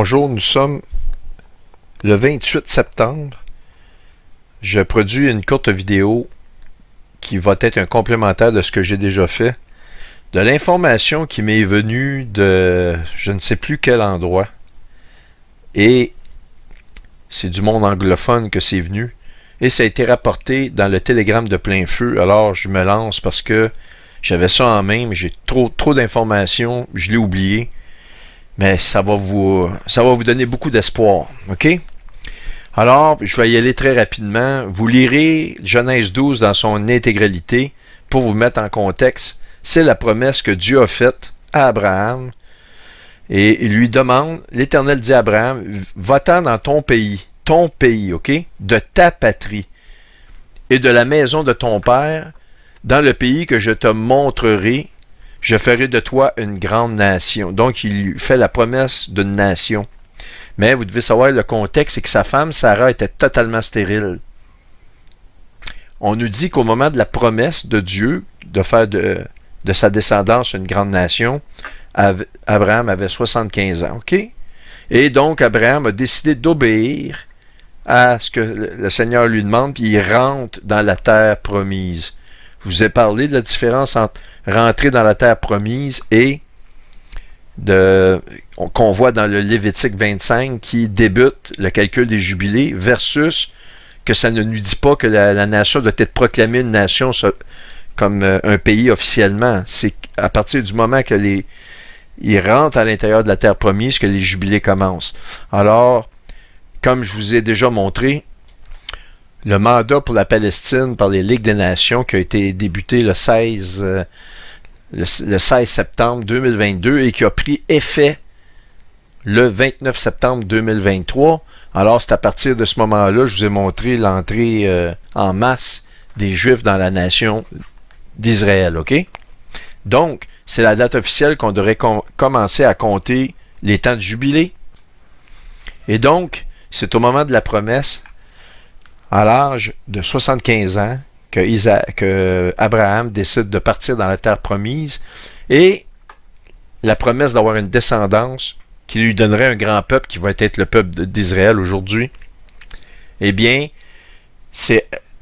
Bonjour, nous sommes le 28 septembre. Je produis une courte vidéo qui va être un complémentaire de ce que j'ai déjà fait. De l'information qui m'est venue de je ne sais plus quel endroit. Et c'est du monde anglophone que c'est venu. Et ça a été rapporté dans le télégramme de plein feu. Alors je me lance parce que j'avais ça en main, mais j'ai trop d'informations, je l'ai oublié. Mais ça va vous donner beaucoup d'espoir. OK? Alors, je vais y aller très rapidement. Vous lirez Genèse 12 dans son intégralité pour vous mettre en contexte. C'est la promesse que Dieu a faite à Abraham. Et il lui demande, l'Éternel dit à Abraham, va-t'en dans ton pays, OK? De ta patrie et de la maison de ton père, dans le pays que je te montrerai. Je ferai de toi une grande nation. Donc, il lui fait la promesse d'une nation. Mais vous devez savoir, le contexte, c'est que sa femme, Sarah, était totalement stérile. On nous dit qu'au moment de la promesse de Dieu, de faire de sa descendance une grande nation, Abraham avait 75 ans. OK? Et donc, Abraham a décidé d'obéir à ce que le Seigneur lui demande, puis il rentre dans la terre promise. Je vous ai parlé de la différence entre rentrer dans la terre promise et qu'on voit dans le Lévitique 25 qui débute le calcul des jubilés versus que ça ne nous dit pas que la nation doit être proclamée une nation comme un pays officiellement. C'est à partir du moment que ils rentrent à l'intérieur de la terre promise que les jubilés commencent. Alors, comme je vous ai déjà montré, le mandat pour la Palestine par les Ligues des Nations qui a été débuté le 16 septembre 2022 et qui a pris effet le 29 septembre 2023. Alors, c'est à partir de ce moment-là, je vous ai montré l'entrée en masse des Juifs dans la nation d'Israël. OK? Donc, c'est la date officielle qu'on devrait commencer à compter les temps de jubilé. Et donc, c'est au moment de la promesse, à l'âge de 75 ans, que Abraham décide de partir dans la terre promise et la promesse d'avoir une descendance qui lui donnerait un grand peuple qui va être le peuple d'Israël aujourd'hui. Eh bien,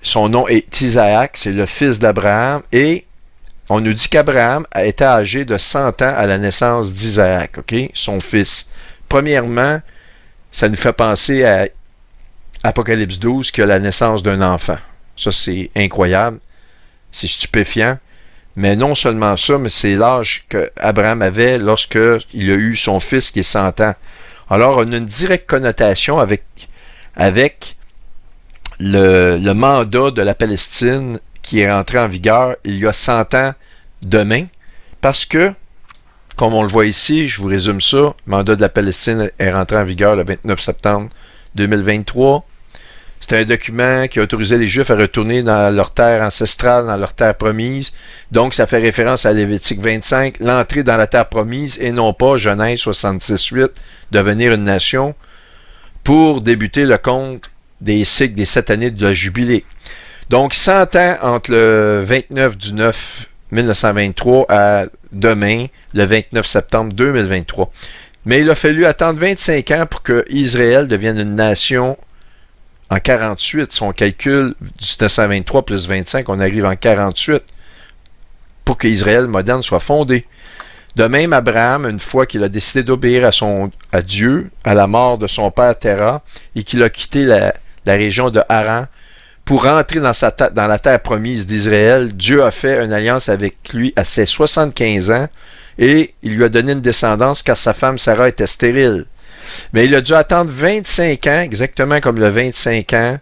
son nom est Isaac, c'est le fils d'Abraham et on nous dit qu'Abraham était âgé de 100 ans à la naissance d'Isaac, OK? Son fils. Premièrement, ça nous fait penser à Apocalypse 12 qui a la naissance d'un enfant. Ça, c'est incroyable. C'est stupéfiant. Mais non seulement ça, mais c'est l'âge qu'Abraham avait lorsqu'il a eu son fils qui est 100 ans. Alors, on a une directe connotation avec le mandat de la Palestine qui est rentré en vigueur il y a 100 ans demain. Parce que, comme on le voit ici, je vous résume ça, le mandat de la Palestine est rentré en vigueur le 29 septembre 2023. C'était un document qui autorisait les Juifs à retourner dans leur terre ancestrale, dans leur terre promise. Donc, ça fait référence à Lévitique 25, l'entrée dans la terre promise, et non pas Genèse 66:8, devenir une nation, pour débuter le compte des cycles des 7 années de la Jubilé. Donc, 100 ans entre le 29 du 9 1923 à demain, le 29 septembre 2023. Mais il a fallu attendre 25 ans pour que Israël devienne une nation en 48, si on calcule du 1923 plus 25, on arrive en 48 pour que Israël moderne soit fondé. De même, Abraham, une fois qu'il a décidé d'obéir à Dieu, à la mort de son père Terah, et qu'il a quitté la région de Haran pour rentrer dans la terre promise d'Israël, Dieu a fait une alliance avec lui à ses 75 ans et il lui a donné une descendance car sa femme Sarah était stérile. Mais il a dû attendre 25 ans, exactement comme le 25 ans,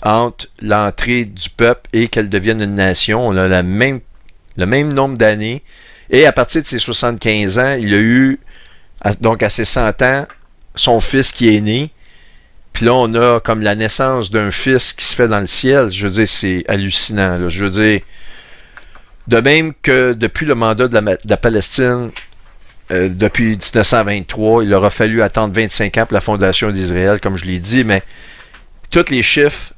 entre l'entrée du peuple et qu'elle devienne une nation. On a le même nombre d'années. Et à partir de ses 75 ans, il a eu, donc à ses 100 ans, son fils qui est né. Puis là, on a comme la naissance d'un fils qui se fait dans le ciel. Je veux dire, c'est hallucinant, là. Je veux dire, de même que depuis le mandat de la Palestine, depuis 1923, il aura fallu attendre 25 ans pour la fondation d'Israël, comme je l'ai dit, mais tous les chiffres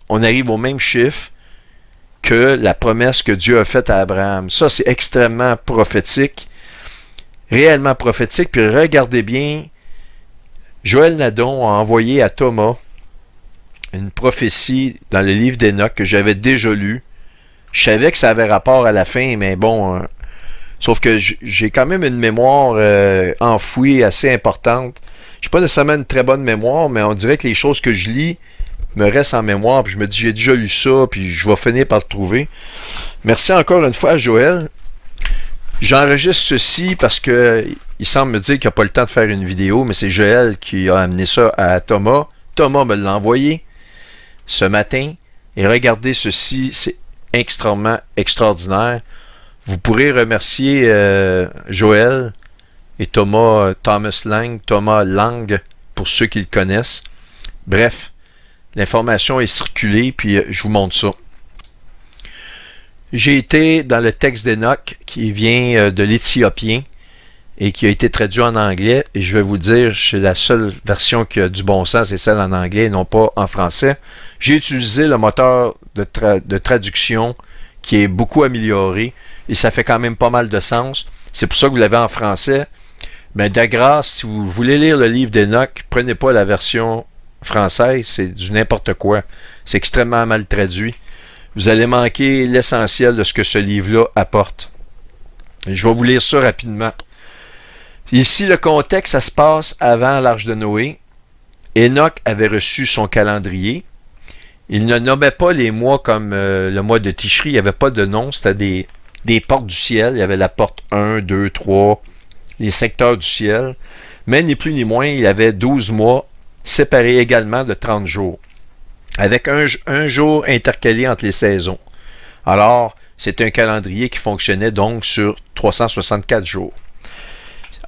on arrive au même chiffre que la promesse que Dieu a faite à Abraham. Ça, c'est extrêmement prophétique. réellement prophétique. Puis regardez bien, Joël Nadon a envoyé à Thomas une prophétie dans le livre d'Enoch que j'avais déjà lu. Je savais que ça avait rapport à la fin, mais bon, sauf que j'ai quand même une mémoire enfouie assez importante. J'ai pas nécessairement une très bonne mémoire, mais on dirait que les choses que je lis me restent en mémoire, puis je me dis j'ai déjà lu ça, puis je vais finir par le trouver. Merci encore une fois, Joël. J'enregistre ceci parce que il semble me dire qu'il n'a pas le temps de faire une vidéo, mais c'est Joël qui a amené ça à Thomas. Thomas me l'a envoyé ce matin. Et regardez ceci, c'est extrêmement extraordinaire. Vous pourrez remercier Joël et Thomas Lang, pour ceux qui le connaissent. Bref, l'information est circulée, puis je vous montre ça. J'ai été dans le texte d'Enoch qui vient de l'Éthiopien et qui a été traduit en anglais. Et je vais vous dire, c'est la seule version qui a du bon sens, c'est celle en anglais et non pas en français. J'ai utilisé le moteur de traduction qui est beaucoup amélioré et ça fait quand même pas mal de sens. C'est pour ça que vous l'avez en français. Mais de grâce, si vous voulez lire le livre d'Enoch, prenez pas la version française, c'est du n'importe quoi. C'est extrêmement mal traduit. Vous allez manquer l'essentiel de ce que ce livre-là apporte. Et je vais vous lire ça rapidement. Ici, le contexte, ça se passe avant l'Arche de Noé. Enoch avait reçu son calendrier. Il ne nommait pas les mois comme le mois de Tishri. Il n'y avait pas de nom. C'était des portes du ciel. Il y avait la porte 1, 2, 3, les secteurs du ciel. Mais ni plus ni moins, il avait 12 mois séparés également de 30 jours. Avec un jour intercalé entre les saisons. Alors, c'est un calendrier qui fonctionnait donc sur 364 jours.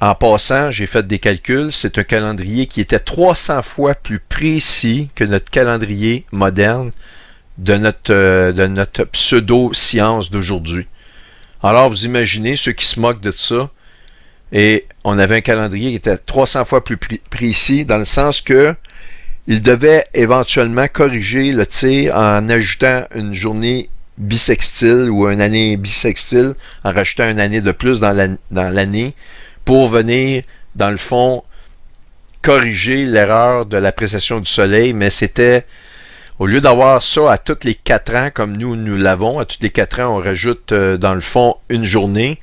En passant, j'ai fait des calculs, c'est un calendrier qui était 300 fois plus précis que notre calendrier moderne de notre pseudo-science d'aujourd'hui. Alors, vous imaginez ceux qui se moquent de ça, et on avait un calendrier qui était 300 fois plus précis, dans le sens que il devait éventuellement corriger le tir en ajoutant une journée bissextile ou une année bissextile, en rajoutant une année de plus dans l'année, pour venir, dans le fond, corriger l'erreur de l'appréciation du soleil, mais c'était, au lieu d'avoir ça à tous les 4 ans, comme nous l'avons, à tous les 4 ans, on rajoute, dans le fond, une journée.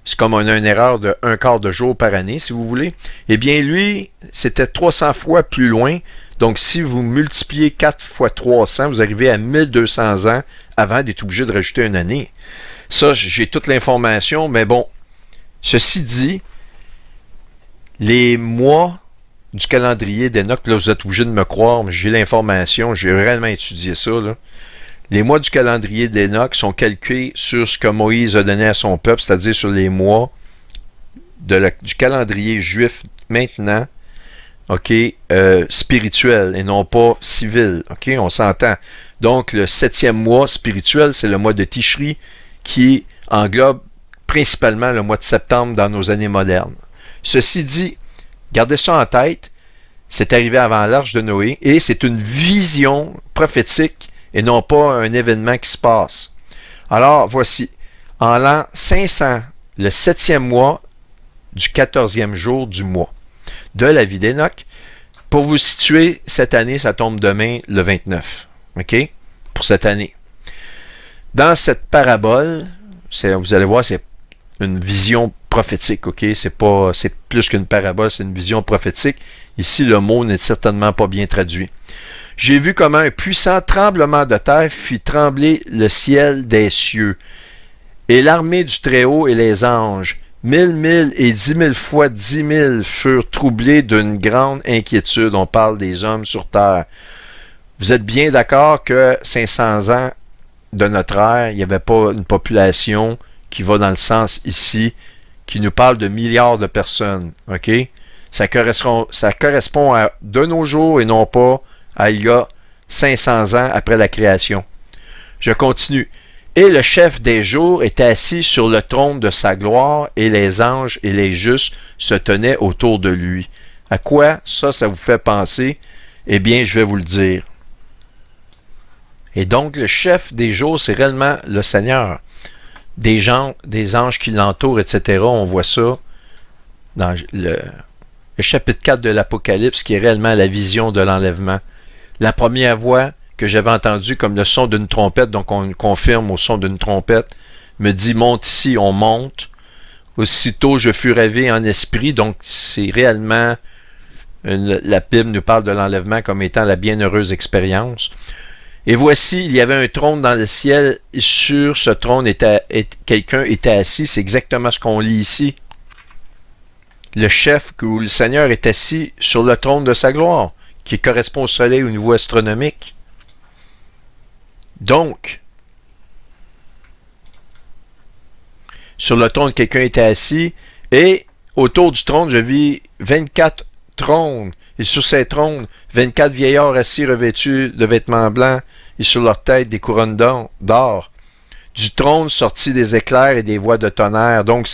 C'est comme on a une erreur de 1/4 de jour par année, si vous voulez. Eh bien, lui, c'était 300 fois plus loin. Donc, si vous multipliez 4 fois 300, vous arrivez à 1200 ans avant d'être obligé de rajouter une année. Ça, j'ai toute l'information, mais bon, ceci dit, les mois du calendrier d'Enoch, là, vous êtes obligé de me croire, mais j'ai l'information, j'ai réellement étudié ça, là. Les mois du calendrier d'Enoch sont calculés sur ce que Moïse a donné à son peuple, c'est-à-dire sur les mois du calendrier juif maintenant, ok, spirituel et non pas civil, ok, on s'entend. Donc, le 7e mois spirituel, c'est le mois de Tishri qui englobe principalement le mois de septembre dans nos années modernes. Ceci dit, gardez ça en tête, c'est arrivé avant l'Arche de Noé et c'est une vision prophétique et non pas un événement qui se passe. Alors, voici, en l'an 500, le 7e mois du 14e jour du mois de la vie d'Enoch. Pour vous situer, cette année, ça tombe demain, le 29. OK? Pour cette année. Dans cette parabole, vous allez voir, c'est une vision prophétique. OK? C'est plus qu'une parabole, c'est une vision prophétique. Ici, le mot n'est certainement pas bien traduit. J'ai vu comment un puissant tremblement de terre fit trembler le ciel des cieux, et l'armée du Très-Haut et les anges, 1000 et 10 000 fois 10 000 furent troublés d'une grande inquiétude. On parle des hommes sur terre. Vous êtes bien d'accord que 500 ans de notre ère, il n'y avait pas une population qui va dans le sens ici, qui nous parle de milliards de personnes. OK? Ça correspond à de nos jours et non pas à il y a 500 ans après la création. Je continue. Et le chef des jours était assis sur le trône de sa gloire, et les anges et les justes se tenaient autour de lui. À quoi ça vous fait penser? Eh bien, je vais vous le dire. Et donc, le chef des jours, c'est réellement le Seigneur. Des anges qui l'entourent, etc. On voit ça dans le chapitre 4 de l'Apocalypse, qui est réellement la vision de l'enlèvement. La première voix que j'avais entendue comme le son d'une trompette, donc on confirme au son d'une trompette, me dit « Monte ici », on monte. Aussitôt, je fus rêvé en esprit, donc c'est réellement, la Bible nous parle de l'enlèvement comme étant la bienheureuse expérience. Et voici, il y avait un trône dans le ciel, et sur ce trône, quelqu'un était assis, c'est exactement ce qu'on lit ici. Le chef ou le Seigneur est assis sur le trône de sa gloire, qui correspond au soleil au niveau astronomique. Donc, sur le trône, quelqu'un était assis, et autour du trône, je vis 24 trônes, et sur ces trônes, 24 vieillards assis revêtus de vêtements blancs, et sur leur tête des couronnes d'or. Du trône sortit des éclairs et des voix de tonnerre. Donc,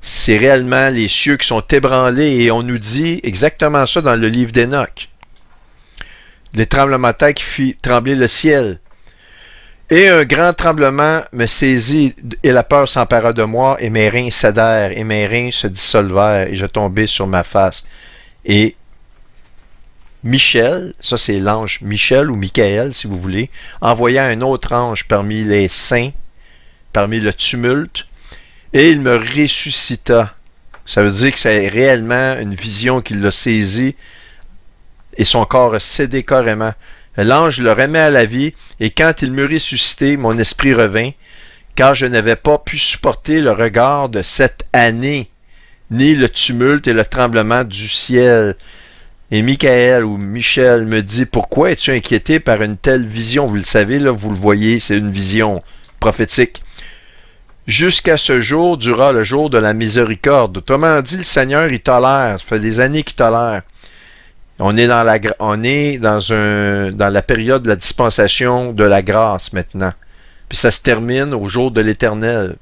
c'est réellement les cieux qui sont ébranlés, et on nous dit exactement ça dans le livre d'Enoch. Les tremblements de terre qui fit trembler le ciel. Et un grand tremblement me saisit, et la peur s'empara de moi, et mes reins cédèrent, et mes reins se dissolvèrent, et je tombai sur ma face. Et Michel, ça c'est l'ange Michel ou Michael si vous voulez, envoya un autre ange parmi les saints, parmi le tumulte, et il me ressuscita. Ça veut dire que c'est réellement une vision qui l'a saisi, et son corps a cédé carrément. L'ange le remet à la vie, et quand il m'eut ressuscité, mon esprit revint, car je n'avais pas pu supporter le regard de cette année, ni le tumulte et le tremblement du ciel. Et Michael ou Michel me dit, pourquoi es-tu inquiété par une telle vision? Vous le savez, là, vous le voyez, c'est une vision prophétique. Jusqu'à ce jour durera le jour de la miséricorde. Autrement dit, le Seigneur, il tolère. Ça fait des années qu'il tolère. On est dans la période de la dispensation de la grâce maintenant. Puis ça se termine au jour de l'Éternel,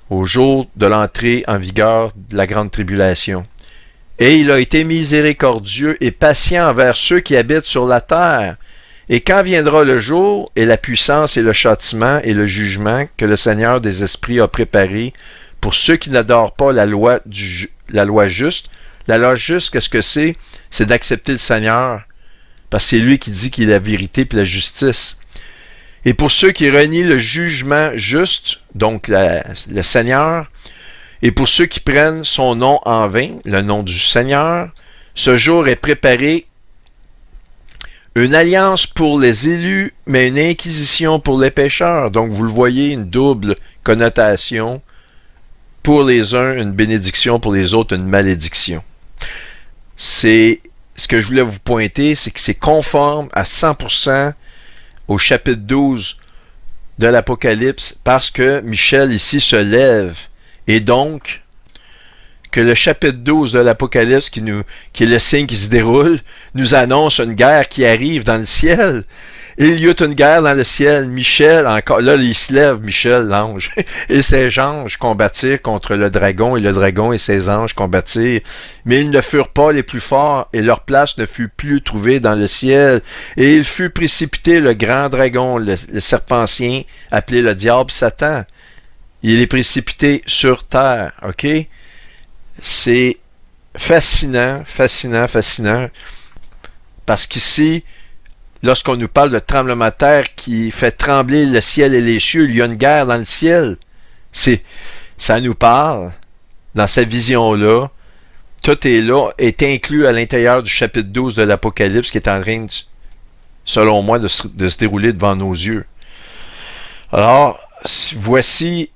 au jour de l'entrée en vigueur de la grande tribulation. Et il a été miséricordieux et patient envers ceux qui habitent sur la terre. Et quand viendra le jour, et la puissance et le châtiment et le jugement que le Seigneur des esprits a préparé pour ceux qui n'adorent pas la loi juste. La loi juste, qu'est-ce que c'est? C'est d'accepter le Seigneur, parce que c'est lui qui dit qu'il est la vérité et la justice. Et pour ceux qui renient le jugement juste, donc le Seigneur, et pour ceux qui prennent son nom en vain, le nom du Seigneur, ce jour est préparé une alliance pour les élus, mais une inquisition pour les pécheurs. Donc vous le voyez, une double connotation. Pour les uns, une bénédiction, pour les autres, une malédiction. C'est ce que je voulais vous pointer, c'est que c'est conforme à 100% au chapitre 12 de l'Apocalypse, parce que Michel ici se lève. Et donc, que le chapitre 12 de l'Apocalypse, qui est le signe qui se déroule, nous annonce une guerre qui arrive dans le ciel. Il y a une guerre dans le ciel. Michel, encore là, il se lève, Michel, l'ange, et ses anges combattirent contre le dragon, et le dragon et ses anges combattirent. Mais ils ne furent pas les plus forts, et leur place ne fut plus trouvée dans le ciel. Et il fut précipité le grand dragon, le serpentien, appelé le diable Satan. Il est précipité sur terre, ok? C'est fascinant, fascinant, fascinant, parce qu'ici, lorsqu'on nous parle de tremblement de terre qui fait trembler le ciel et les cieux, il y a une guerre dans le ciel. Ça nous parle, dans cette vision-là, tout est là, est inclus à l'intérieur du chapitre 12 de l'Apocalypse qui est en train, selon moi, de se dérouler devant nos yeux. Alors, voici,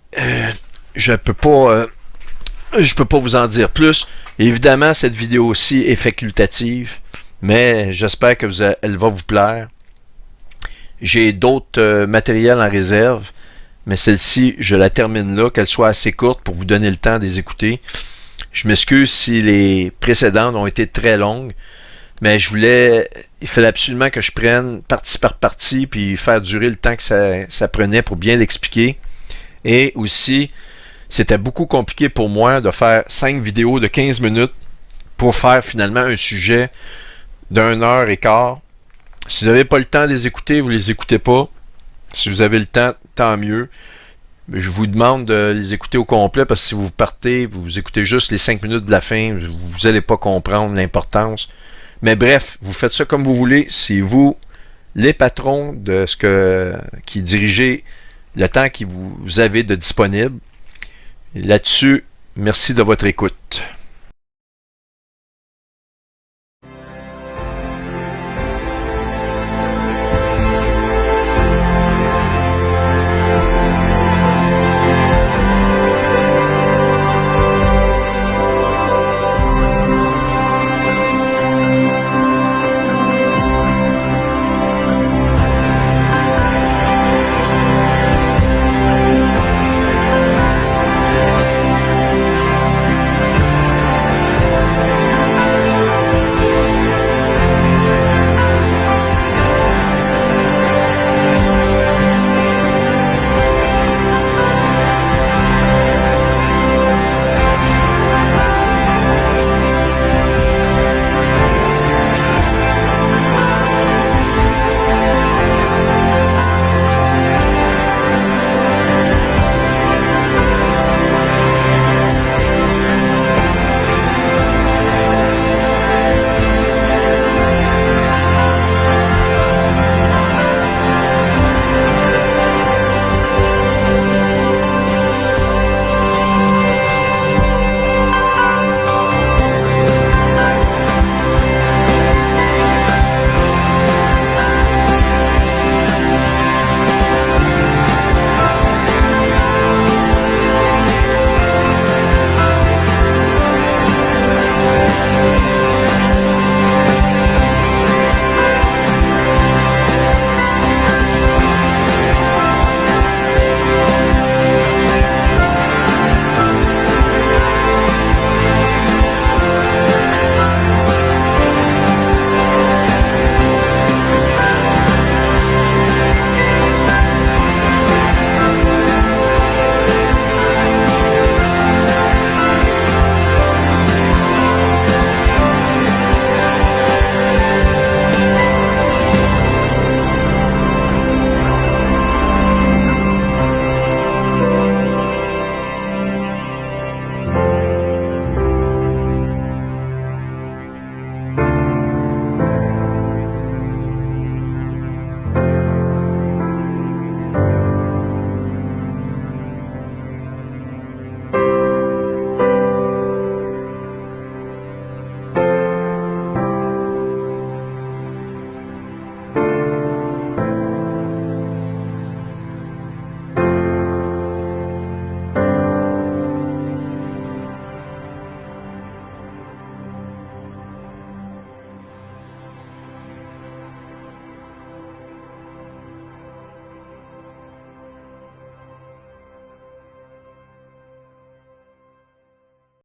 je peux pas vous en dire plus. Évidemment, cette vidéo-ci est facultative, mais j'espère que elle va vous plaire. J'ai d'autres matériels en réserve, mais celle-ci, je la termine là, qu'elle soit assez courte pour vous donner le temps de les écouter. Je m'excuse si les précédentes ont été très longues, mais il fallait absolument que je prenne partie par partie, puis faire durer le temps que ça prenait pour bien l'expliquer. Et aussi, c'était beaucoup compliqué pour moi de faire 5 vidéos de 15 minutes pour faire finalement un sujet d'1h15. Si vous n'avez pas le temps de les écouter, vous ne les écoutez pas. Si vous avez le temps, tant mieux. Je vous demande de les écouter au complet parce que si vous partez, vous écoutez juste les 5 minutes de la fin, vous n'allez pas comprendre l'importance. Mais bref, vous faites ça comme vous voulez. C'est vous, les patrons de qui dirigez le temps que vous avez de disponible. Là-dessus, merci de votre écoute.